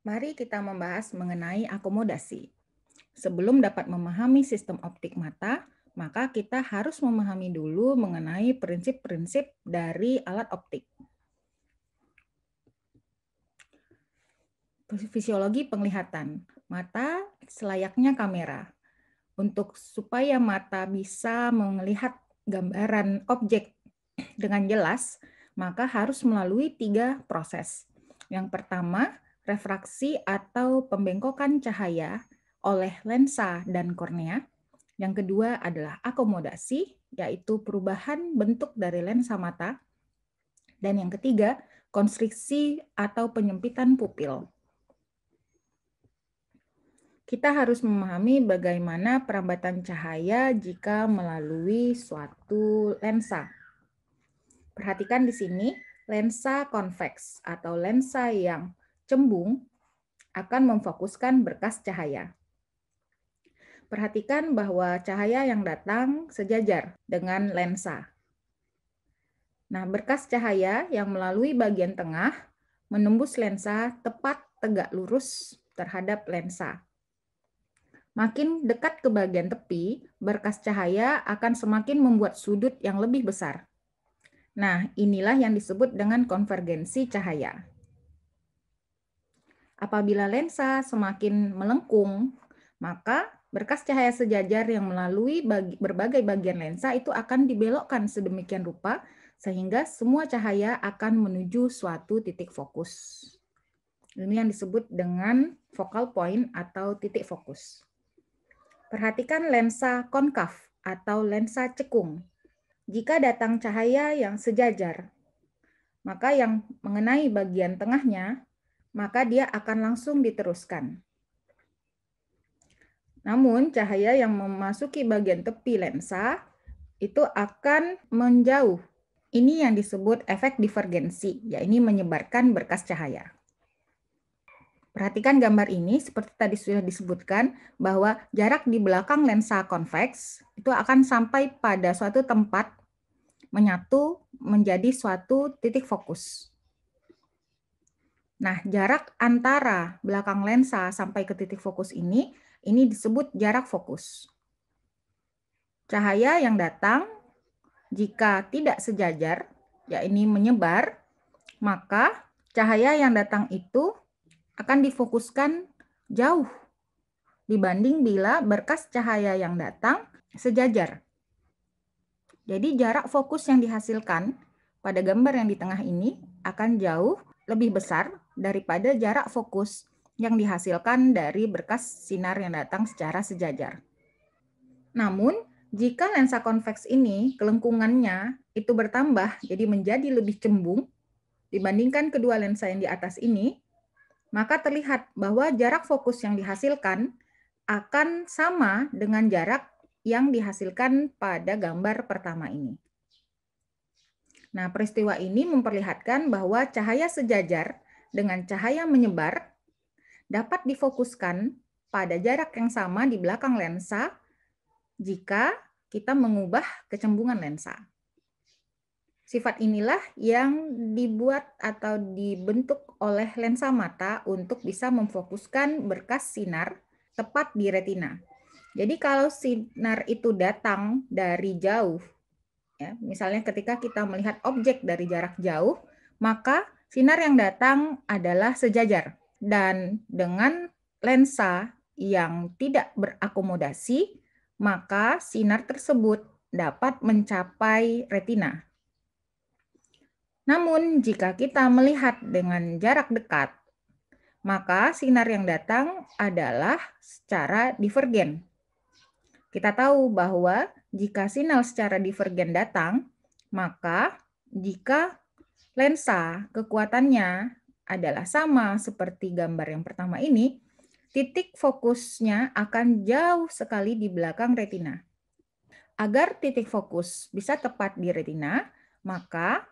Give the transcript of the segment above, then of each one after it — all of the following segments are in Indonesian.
Mari kita membahas mengenai akomodasi. Sebelum dapat memahami sistem optik mata, maka kita harus memahami dulu mengenai prinsip-prinsip dari alat optik. Fisiologi penglihatan. Mata selayaknya kamera. Supaya mata bisa melihat gambaran objek dengan jelas, maka harus melalui 3 proses. Yang pertama, refraksi atau pembengkokan cahaya oleh lensa dan kornea. Yang kedua adalah akomodasi, yaitu perubahan bentuk dari lensa mata. Dan yang ketiga, konstriksi atau penyempitan pupil. Kita harus memahami bagaimana perambatan cahaya jika melalui suatu lensa. Perhatikan di sini, lensa konveks atau lensa yang cembung akan memfokuskan berkas cahaya. Perhatikan bahwa cahaya yang datang sejajar dengan lensa. Nah, berkas cahaya yang melalui bagian tengah menembus lensa tepat tegak lurus terhadap lensa. Makin dekat ke bagian tepi, berkas cahaya akan semakin membuat sudut yang lebih besar. Nah, inilah yang disebut dengan konvergensi cahaya. Apabila lensa semakin melengkung, maka berkas cahaya sejajar yang melalui berbagai bagian lensa itu akan dibelokkan sedemikian rupa sehingga semua cahaya akan menuju suatu titik fokus. Ini yang disebut dengan focal point atau titik fokus. Perhatikan lensa konkav atau lensa cekung. Jika datang cahaya yang sejajar, maka yang mengenai bagian tengahnya, maka dia akan langsung diteruskan. Namun, cahaya yang memasuki bagian tepi lensa itu akan menjauh. Ini yang disebut efek divergensi, yaitu menyebarkan berkas cahaya. Perhatikan gambar ini, seperti tadi sudah disebutkan, bahwa jarak di belakang lensa konveks itu akan sampai pada suatu tempat menyatu menjadi suatu titik fokus. Nah, jarak antara belakang lensa sampai ke titik fokus ini disebut jarak fokus. Cahaya yang datang, jika tidak sejajar, yaitu menyebar, maka cahaya yang datang itu akan difokuskan jauh dibanding bila berkas cahaya yang datang sejajar. Jadi jarak fokus yang dihasilkan pada gambar yang di tengah ini akan jauh lebih besar daripada jarak fokus yang dihasilkan dari berkas sinar yang datang secara sejajar. Namun, jika lensa konveks ini kelengkungannya itu bertambah jadi menjadi lebih cembung dibandingkan kedua lensa yang di atas ini, maka terlihat bahwa jarak fokus yang dihasilkan akan sama dengan jarak yang dihasilkan pada gambar pertama ini. Nah, peristiwa ini memperlihatkan bahwa cahaya sejajar dengan cahaya menyebar dapat difokuskan pada jarak yang sama di belakang lensa jika kita mengubah kecembungan lensa. Sifat inilah yang dibuat atau dibentuk oleh lensa mata untuk bisa memfokuskan berkas sinar tepat di retina. Jadi kalau sinar itu datang dari jauh, ya, misalnya ketika kita melihat objek dari jarak jauh, maka sinar yang datang adalah sejajar. Dan dengan lensa yang tidak berakomodasi, maka sinar tersebut dapat mencapai retina. Namun, jika kita melihat dengan jarak dekat, maka sinar yang datang adalah secara divergen. Kita tahu bahwa jika sinar secara divergen datang, maka jika lensa kekuatannya adalah sama seperti gambar yang pertama ini, titik fokusnya akan jauh sekali di belakang retina. Agar titik fokus bisa tepat di retina, maka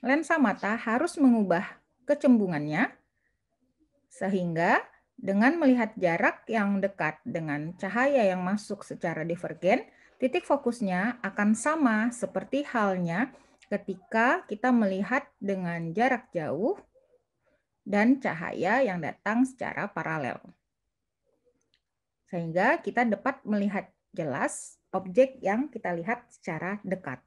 lensa mata harus mengubah kecembungannya sehingga dengan melihat jarak yang dekat dengan cahaya yang masuk secara divergen, titik fokusnya akan sama seperti halnya ketika kita melihat dengan jarak jauh dan cahaya yang datang secara paralel. Sehingga kita dapat melihat jelas objek yang kita lihat secara dekat.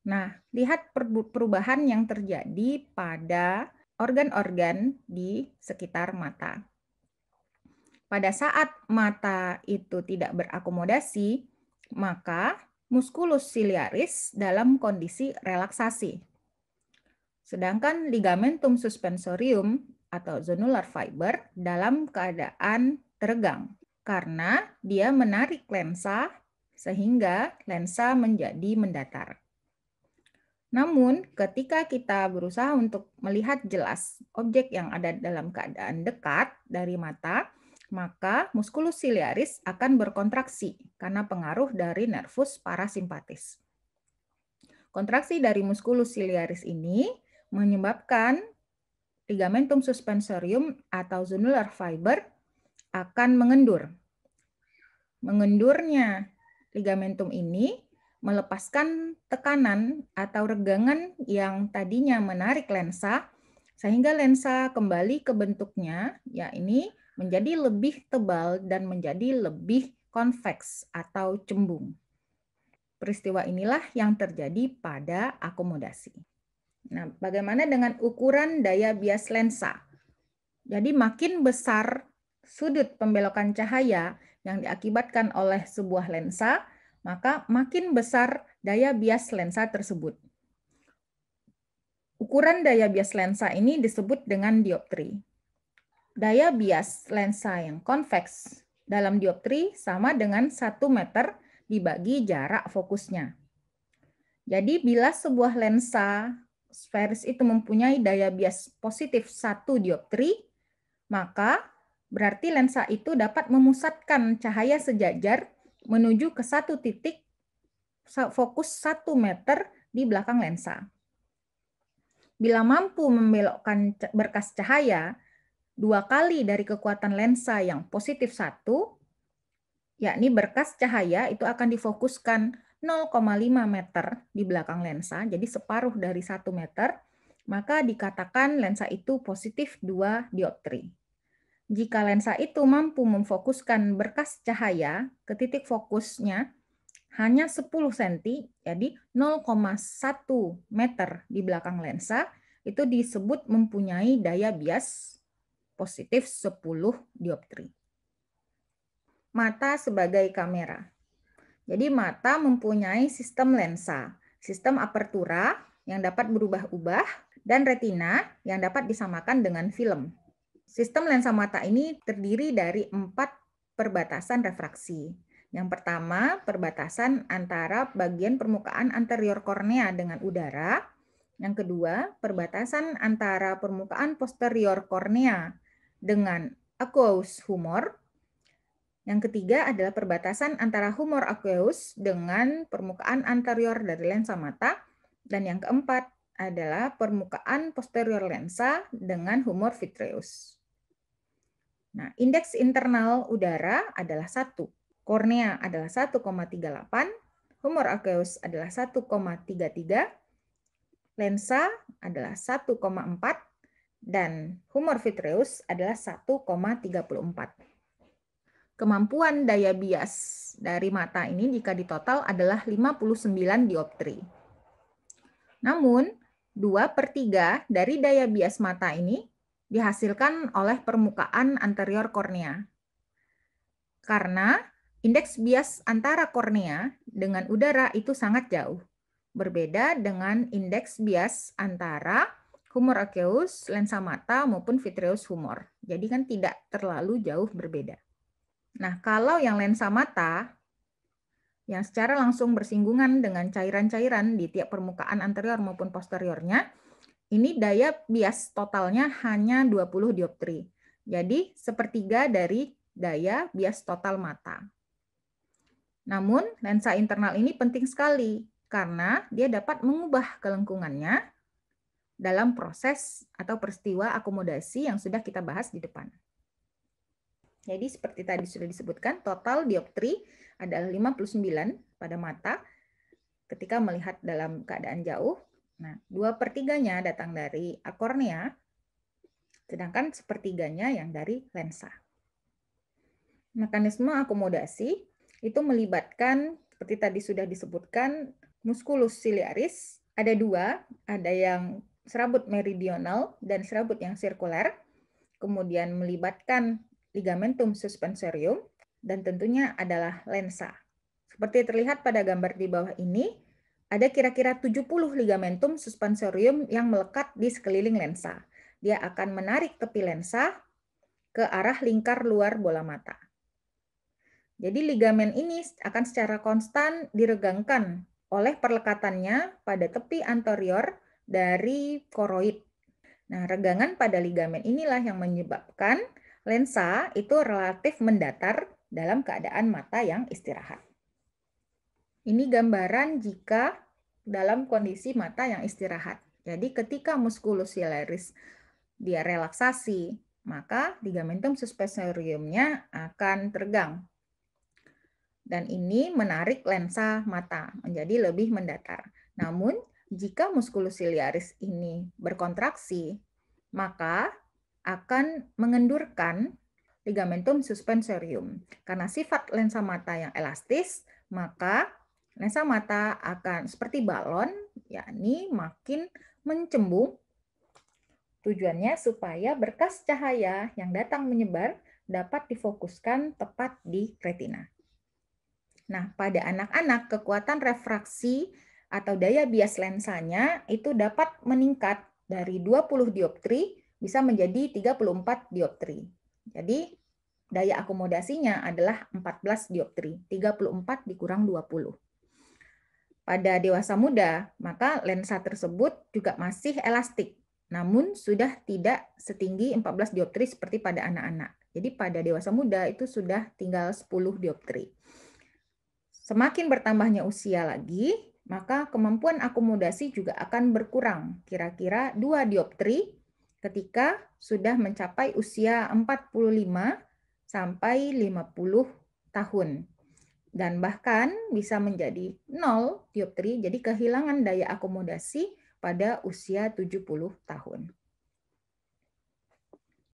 Nah, lihat perubahan yang terjadi pada organ-organ di sekitar mata. Pada saat mata itu tidak berakomodasi, maka musculus ciliaris dalam kondisi relaksasi. Sedangkan ligamentum suspensorium atau zonular fiber dalam keadaan teregang karena dia menarik lensa sehingga lensa menjadi mendatar. Namun, ketika kita berusaha untuk melihat jelas objek yang ada dalam keadaan dekat dari mata, maka musculus ciliaris akan berkontraksi karena pengaruh dari nervus parasimpatis. Kontraksi dari musculus ciliaris ini menyebabkan ligamentum suspensorium atau zonular fiber akan mengendur. Mengendurnya ligamentum ini melepaskan tekanan atau regangan yang tadinya menarik lensa, sehingga lensa kembali ke bentuknya, yakni menjadi lebih tebal dan menjadi lebih konveks atau cembung. Peristiwa inilah yang terjadi pada akomodasi. Nah, bagaimana dengan ukuran daya bias lensa? Jadi makin besar sudut pembelokan cahaya yang diakibatkan oleh sebuah lensa, maka makin besar daya bias lensa tersebut. Ukuran daya bias lensa ini disebut dengan dioptri. Daya bias lensa yang konveks dalam dioptri sama dengan 1 meter dibagi jarak fokusnya. Jadi bila sebuah lensa sferis itu mempunyai daya bias positif 1 dioptri, maka berarti lensa itu dapat memusatkan cahaya sejajar menuju ke satu titik fokus 1 meter di belakang lensa. Bila mampu membelokkan berkas cahaya 2 kali dari kekuatan lensa yang positif 1, yakni berkas cahaya itu akan difokuskan 0,5 meter di belakang lensa, jadi separuh dari 1 meter, maka dikatakan lensa itu positif 2 dioptri. Jika lensa itu mampu memfokuskan berkas cahaya ke titik fokusnya hanya 10 cm, jadi 0,1 meter di belakang lensa, itu disebut mempunyai daya bias positif 10 dioptri. Mata sebagai kamera. Jadi mata mempunyai sistem lensa, sistem apertura yang dapat berubah-ubah, dan retina yang dapat disamakan dengan film. Sistem lensa mata ini terdiri dari 4 perbatasan refraksi. Yang pertama, perbatasan antara bagian permukaan anterior kornea dengan udara. Yang kedua, perbatasan antara permukaan posterior kornea dengan aqueous humor. Yang ketiga adalah perbatasan antara humor aqueous dengan permukaan anterior dari lensa mata. Dan yang keempat adalah permukaan posterior lensa dengan humor vitreous. Nah, indeks internal udara adalah 1. Kornea adalah 1,38, humor aqueous adalah 1,33, lensa adalah 1,4, dan humor vitreous adalah 1,34. Kemampuan daya bias dari mata ini jika ditotal adalah 59 dioptri. Namun, 2/3 dari daya bias mata ini dihasilkan oleh permukaan anterior kornea. Karena indeks bias antara kornea dengan udara itu sangat jauh. Berbeda dengan indeks bias antara humor aqueous, lensa mata, maupun vitreous humor. Jadi kan tidak terlalu jauh berbeda. Nah, kalau yang lensa mata, yang secara langsung bersinggungan dengan cairan-cairan di tiap permukaan anterior maupun posteriornya, ini daya bias totalnya hanya 20 dioptri. Jadi, sepertiga dari daya bias total mata. Namun, lensa internal ini penting sekali karena dia dapat mengubah kelengkungannya dalam proses atau peristiwa akomodasi yang sudah kita bahas di depan. Jadi seperti tadi sudah disebutkan, total dioptri adalah 59 pada mata ketika melihat dalam keadaan jauh. Nah, 2/3-nya datang dari kornea, sedangkan sepertiganya yang dari lensa. Mekanisme akomodasi itu melibatkan, seperti tadi sudah disebutkan, musculus ciliaris. Ada dua, ada yang serabut meridional dan serabut yang sirkuler. Kemudian melibatkan ligamentum suspensorium, dan tentunya adalah lensa. Seperti terlihat pada gambar di bawah ini, ada kira-kira 70 ligamentum suspensorium yang melekat di sekeliling lensa. Dia akan menarik tepi lensa ke arah lingkar luar bola mata. Jadi ligamen ini akan secara konstan diregangkan oleh perlekatannya pada tepi anterior dari koroid. Nah, regangan pada ligamen inilah yang menyebabkan lensa itu relatif mendatar dalam keadaan mata yang istirahat. Ini gambaran jika dalam kondisi mata yang istirahat. Jadi ketika musculus ciliaris dia relaksasi, maka ligamentum suspensoriumnya akan teregang. Dan ini menarik lensa mata menjadi lebih mendatar. Namun, jika musculus ciliaris ini berkontraksi, maka akan mengendurkan ligamentum suspensorium. Karena sifat lensa mata yang elastis, maka lensa mata akan seperti balon, yakni makin mencembung. Tujuannya supaya berkas cahaya yang datang menyebar dapat difokuskan tepat di retina. Nah, pada anak-anak kekuatan refraksi atau daya bias lensanya itu dapat meningkat dari 20 dioptri bisa menjadi 34 dioptri. Jadi, daya akomodasinya adalah 14 dioptri, 34 dikurang 20. Pada dewasa muda, maka lensa tersebut juga masih elastik, namun sudah tidak setinggi 14 dioptri seperti pada anak-anak. Jadi pada dewasa muda itu sudah tinggal 10 dioptri. Semakin bertambahnya usia lagi, maka kemampuan akomodasi juga akan berkurang, kira-kira 2 dioptri ketika sudah mencapai usia 45 sampai 50 tahun. Dan bahkan bisa menjadi 0 dioptri, jadi kehilangan daya akomodasi pada usia 70 tahun.